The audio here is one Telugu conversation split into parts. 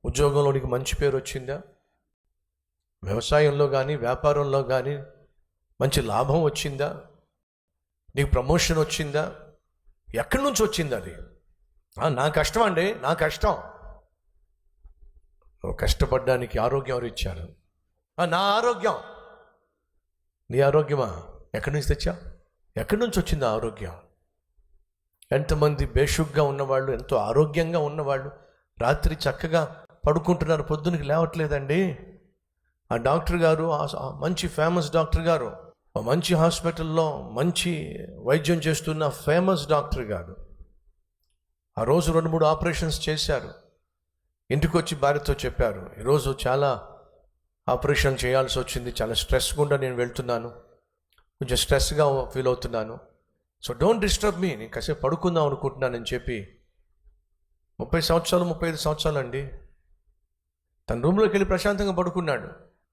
ఉద్యోగంలో నీకు మంచి పేరు వచ్చిందా? వ్యవసాయంలో కానీ వ్యాపారంలో కానీ మంచి లాభం వచ్చిందా? నీకు ప్రమోషన్ వచ్చిందా? ఎక్కడి నుంచి వచ్చింది అది? నా కష్టం అండి, నా కష్టం. నువ్వు కష్టపడ్డానికి ఆరోగ్యం ఎవరు ఇచ్చారు? నా ఆరోగ్యం. నీ ఆరోగ్యమా? ఎక్కడి నుంచి తెచ్చా? ఎక్కడి నుంచి వచ్చింది ఆరోగ్యం? ఎంతమంది బేషుగ్గా ఉన్నవాళ్ళు, ఎంతో ఆరోగ్యంగా ఉన్నవాళ్ళు రాత్రి చక్కగా పడుకుంటున్నారు, పొద్దునకి లేవట్లేదండి. ఆ డాక్టర్ గారు, మంచి ఫేమస్ డాక్టర్ గారు, మంచి హాస్పిటల్లో మంచి వైద్యం చేస్తున్న ఫేమస్ డాక్టర్ గారు ఆ రోజు 2-3 ఆపరేషన్స్ చేశారు. ఇంటికి వచ్చి భార్యతో చెప్పారు, ఈరోజు చాలా ఆపరేషన్ చేయాల్సి వచ్చింది, చాలా స్ట్రెస్ గుండా నేను వెళ్తున్నాను, కొంచెం స్ట్రెస్గా ఫీల్ అవుతున్నాను, సో డోంట్ డిస్టర్బ్ మీ, నేను కాసేపు పడుకుందాం అనుకుంటున్నానని చెప్పి 30 సంవత్సరాలు 35 సంవత్సరాలు అండి తన రూమ్లోకి వెళ్ళి ప్రశాంతంగా పడుకున్నాడు.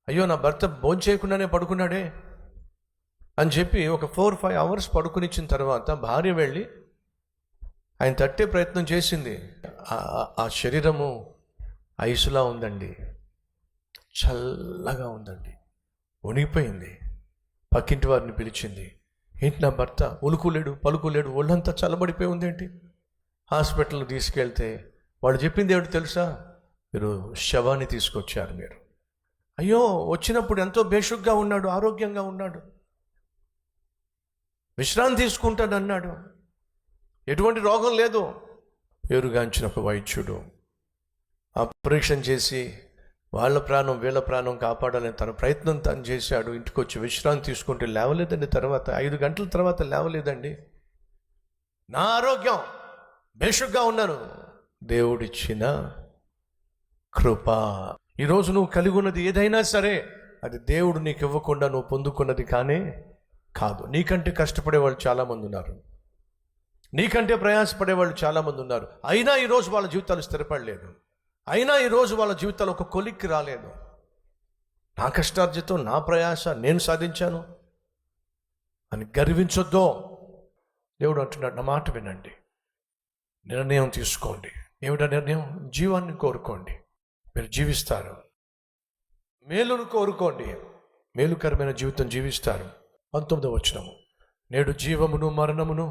అయ్యో నా భర్త భోజనం చేయకుండానే పడుకున్నాడే అని చెప్పి ఒక 4-5 అవర్స్ పడుకునిచ్చిన తర్వాత భార్య వెళ్ళి ఆయన తట్టే ప్రయత్నం చేసింది. ఆ శరీరము ఐసులా ఉందండి, చల్లగా ఉందండి, వణిగిపోయింది. పక్కింటి వారిని పిలిచింది, ఏంటి నా భర్త ఉలుకులేడు పలుకులేడు, ఒళ్ళంతా చల్లబడిపోయి ఉందేంటి? హాస్పిటల్కి తీసుకెళ్తే వాళ్ళు చెప్పింది ఏమిటి తెలుసా? మీరు శవాన్ని తీసుకొచ్చారు మీరు. అయ్యో, వచ్చినప్పుడు ఎంతో బేషుగ్గా ఉన్నాడు, ఆరోగ్యంగా ఉన్నాడు, విశ్రాంతి తీసుకుంటాడు అన్నాడు, ఎటువంటి రోగం లేదు. పేరుగాంచిన ఒక వైద్యుడు ఆపరేషన్ చేసి వాళ్ళ ప్రాణం వీళ్ళ ప్రాణం కాపాడాలని తన ప్రయత్నం తను చేశాడు. ఇంటికి వచ్చి విశ్రాంతి తీసుకుంటే లేవలేదండి. తర్వాత 5 గంటల తర్వాత లేవలేదండి. నా ఆరోగ్యం, బేషుగ్గా ఉన్నాను, దేవుడిచ్చిన కృప. ఈరోజు నువ్వు కలిగి ఉన్నది ఏదైనా సరే అది దేవుడు నీకు ఇవ్వకుండా నువ్వు పొందుకున్నది కానే కాదు. నీకంటే కష్టపడే వాళ్ళు చాలామంది ఉన్నారు, నీకంటే ప్రయాసపడే వాళ్ళు చాలామంది ఉన్నారు. అయినా ఈరోజు వాళ్ళ జీవితాలు స్థిరపడలేదు, అయినా ఈరోజు వాళ్ళ జీవితాలు ఒక కొలిక్కి రాలేదు. నా కష్టార్జితం, నా ప్రయాస నేను సాధించాను అని గర్వించొద్దో. దేవుడు అంటున్నాడు, నా మాట వినండి, నిర్ణయం తీసుకోండి. ఏమిటా నిర్ణయం? జీవాన్ని కోరుకోండి, మీరు జీవిస్తారు. మేలును కోరుకోండి, మేలుకరమైన జీవితం జీవిస్తారు. 19వ వచనము, నేడు జీవమును మరణమును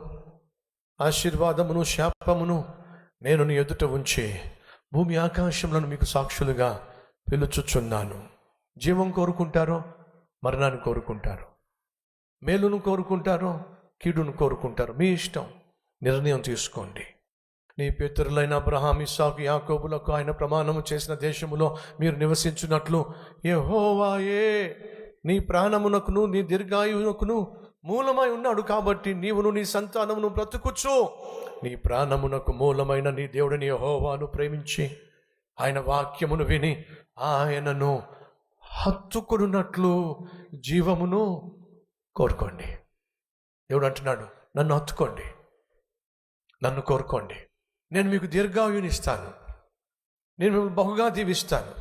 ఆశీర్వాదమును శాపమును నేను నీ ఎదుట ఉంచి భూమి ఆకాశములను మీకు సాక్షులుగా పిలుచుచున్నాను. జీవం కోరుకుంటారో మరణాన్ని కోరుకుంటారో, మేలును కోరుకుంటారో కీడును కోరుకుంటారో, మీ ఇష్టం. నిర్ణయం తీసుకోండి. నీ పితరులైన అబ్రహాము, ఇస్సాకు, యాకోబులకు ఆయన ప్రమాణము చేసిన దేశములో మీరు నివసించున్నట్లు యెహోవాయే నీ ప్రాణమునకును నీ దీర్ఘాయువునకును మూలమై ఉన్నాడు. కాబట్టి నీవును నీ సంతానమును బ్రతుకుచ్చు. నీ ప్రాణమునకు మూలమైన నీ దేవుడిని యెహోవాను ప్రేమించి ఆయన వాక్యమును విని ఆయనను హత్తుకొనున్నట్లు జీవమును కోరుకోండి. దేవుడు అంటున్నాడు, నన్ను హత్తుకోండి, నన్ను కోరుకోండి, నేను మీకు దీర్ఘాయువుని ఇస్తాను, నేను మిమ్మల్ని బహుగా దీవిస్తాను.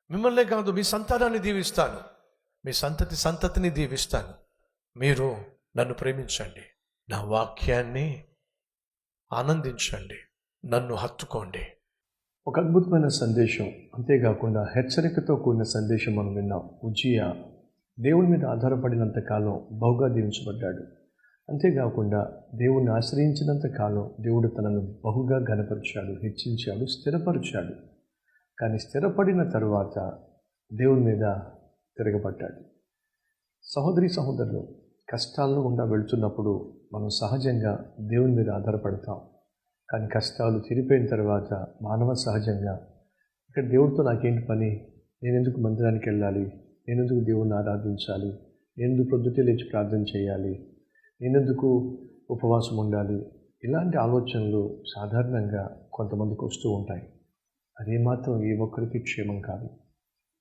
మిమ్మల్నే కాదు, మీ సంతానాన్ని దీవిస్తాను, మీ సంతతిని దీవిస్తాను. మీరు నన్ను ప్రేమించండి, నా వాక్యాన్ని ఆనందించండి, నన్ను హత్తుకోండి. ఒక అద్భుతమైన సందేశం, అంతేకాకుండా హెచ్చరికతో కూడిన సందేశం మనం విన్నాం. ఉజ్జియా దేవుని మీద ఆధారపడినంత కాలం బహుగా దీవించబడ్డాడు. అంతేకాకుండా దేవుణ్ణి ఆశ్రయించినంత కాలం దేవుడు తనను బహుగా ఘనపరిచాడు, హెచ్చించాడు, స్థిరపరిచాడు. కానీ స్థిరపడిన తరువాత దేవుని మీద తిరగబడ్డాడు. సహోదరి సహోదరులు, కష్టాలను గుండా వెళుతున్నప్పుడు మనం సహజంగా దేవుని మీద ఆధారపడతాం. కానీ కష్టాలు తీరిపోయిన తర్వాత మానవ సహజంగా ఇక్కడ దేవుడితో నాకేంటి పని, నేనెందుకు మందిరానికి వెళ్ళాలి, నేనెందుకు దేవుణ్ణి ఆరాధించాలి, నేనెందుకు పొద్దుటే లేచి ప్రార్థన చేయాలి, నేనెందుకు ఉపవాసం ఉండాలి, ఇలాంటి ఆలోచనలు సాధారణంగా కొంతమందికి వస్తూ ఉంటాయి. అదే మాత్రం ఏ ఒక్కరికి క్షేమం కాదు.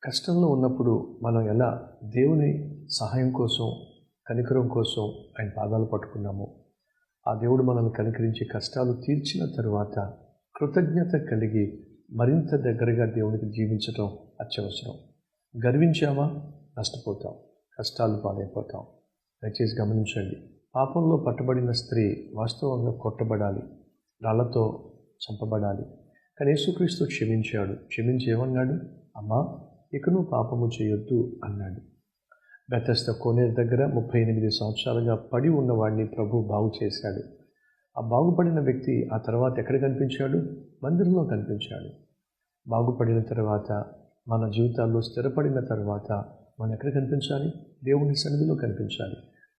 కష్టంలో ఉన్నప్పుడు మనం ఎలా దేవుని సహాయం కోసం, కనికరం కోసం ఆయన పాదాలు పట్టుకున్నామో, ఆ దేవుడు మనల్ని కనికరించి కష్టాలు తీర్చిన తరువాత కృతజ్ఞత కలిగి మరింత దగ్గరగా దేవునికి జీవించడం అత్యవసరం. గర్వించామా నష్టపోతాం, కష్టాలు పాలైపోతాం. దయచేసి గమనించండి, పాపంలో పట్టబడిన స్త్రీ వాస్తవంగా కొట్టబడాలి, రాళ్లతో చంపబడాలి. కానీ యేసుక్రీస్తు క్షమించాడు. క్షమించి ఏమన్నాడు? అమ్మా, ఇక నువ్వు పాపము చేయొద్దు అన్నాడు. బెతెస్దా కోనేరు దగ్గర 38 సంవత్సరాలుగా పడి ఉన్నవాడిని ప్రభు బాగు చేశాడు. ఆ బాగుపడిన వ్యక్తి ఆ తర్వాత ఎక్కడ కనిపించాడు? మందిరంలో కనిపించాడు. బాగుపడిన తర్వాత, మన జీవితాల్లో స్థిరపడిన తర్వాత మనం ఎక్కడ కనిపించాలి? దేవుని సన్నిధిలో కనిపించాలి.